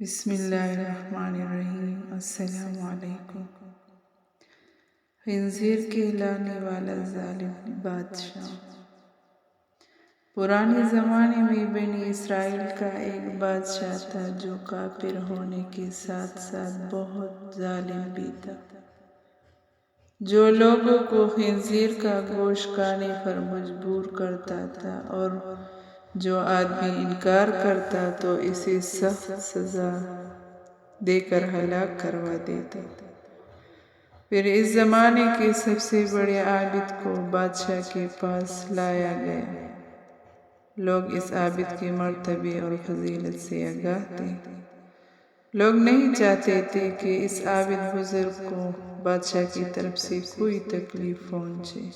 بسم اللہ الرحمن الرحیم۔ السلام علیکم۔ خنزیر کہلانے والا ظالم بادشاہ۔ پرانے زمانے میں بنی اسرائیل کا ایک بادشاہ تھا جو کافر ہونے کے ساتھ ساتھ بہت ظالم بھی تھا، جو لوگوں کو خنزیر کا گوشت کھانے پر مجبور کرتا تھا، اور جو آدمی انکار کرتا تو اسے سخت سزا دے کر ہلاک کروا دیتا۔ پھر اس زمانے کے سب سے بڑے عابد کو بادشاہ کے پاس لایا گیا۔ لوگ اس عابد کے مرتبے اور فضیلت سے آگاہ تھے۔ لوگ نہیں چاہتے تھے کہ اس عابد بزرگ کو بادشاہ کی طرف سے کوئی تکلیف پہنچے۔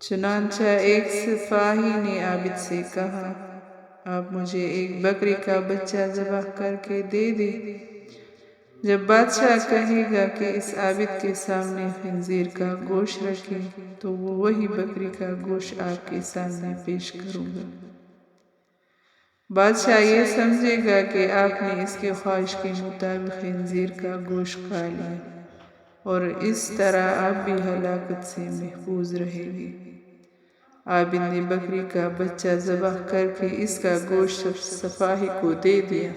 چنانچہ ایک سپاہی نے عابد سے کہا، آپ مجھے ایک بکری کا بچہ ذبح کر کے دے دیں۔ جب بادشاہ کہے گا کہ اس عابد کے سامنے خنزیر کا گوشت رکھیں تو وہ وہی بکری کا گوشت آپ کے سامنے پیش کروں گا۔ بادشاہ یہ سمجھے گا کہ آپ نے اس کی خواہش کے مطابق خنزیر کا گوشت کھا لیا، اور اس طرح آپ بھی ہلاکت سے محفوظ رہیں گے۔ عابد نے بکری کا بچہ ذبح کر کے اس کا گوشت سپاہی کو دے دیا۔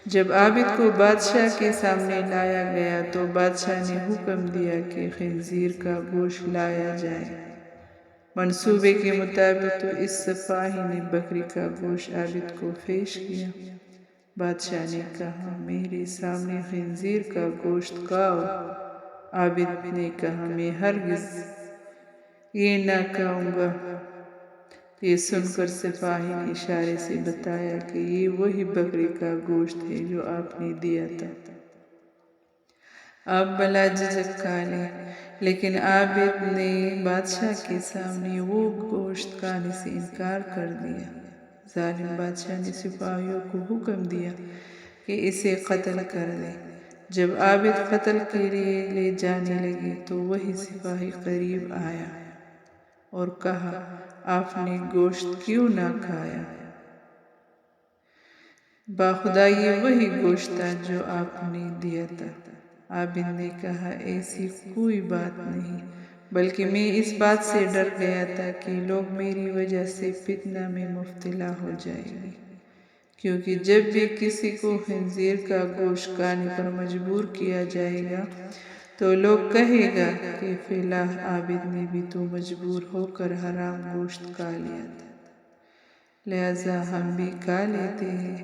جب عابد کو بادشاہ کے سامنے لایا گیا تو بادشاہ نے حکم دیا کہ خنزیر کا گوشت لایا جائے۔ منصوبے کے مطابق تو اس سپاہی نے بکری کا گوشت عابد کو پیش کیا۔ بادشاہ نے کہا، میرے سامنے خنزیر کا گوشت کھاؤ۔ عابد نے کہا، میں ہرگز یہ نہ کھاؤں گا۔ یہ سن کر سپاہی نے اشارے سے بتایا کہ یہ وہی بکری کا گوشت ہے جو آپ نے دیا تھا، آپ بلا جھجک کھا لیں۔ لیکن عابد نے بادشاہ کے سامنے وہ گوشت کھانے سے انکار کر دیا۔ ظالم بادشاہ نے سپاہیوں کو حکم دیا کہ اسے قتل کر دیں۔ جب عابد قتل کے لیے لے جانے لگے تو وہی سپاہی قریب آیا اور کہا، آپ نے گوشت کیوں نہ کھایا؟ باخدا یہ وہی گوشت تھا جو آپ نے دیا تھا۔ عابد نے کہا، ایسی کوئی بات نہیں، بلکہ میں اس بات سے ڈر گیا تھا کہ لوگ میری وجہ سے فتنہ میں مبتلا ہو جائیں گے، کیونکہ جب بھی کسی کو خنزیر کا گوشت کھانے پر مجبور کیا جائے گا تو لوگ کہے گا کہ فی الحال عابد نے بھی تو مجبور ہو کر حرام گوشت کھا لیا تھا، لہٰذا ہم بھی کھا لیتے ہیں۔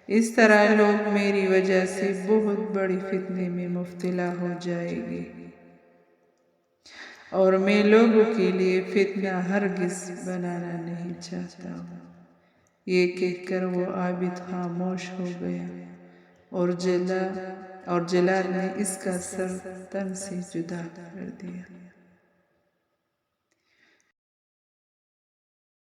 اس طرح لوگ میری وجہ سے بہت بڑی فتنے میں مبتلا ہو جائیں گے، اور میں لوگوں کے لیے فتنہ ہرگز بنانا نہیں چاہتا ہوں۔ یہ کہہ کر وہ عابد خاموش ہو گیا، اور جلال نے اس کا سر تن سے جدا کر دیا۔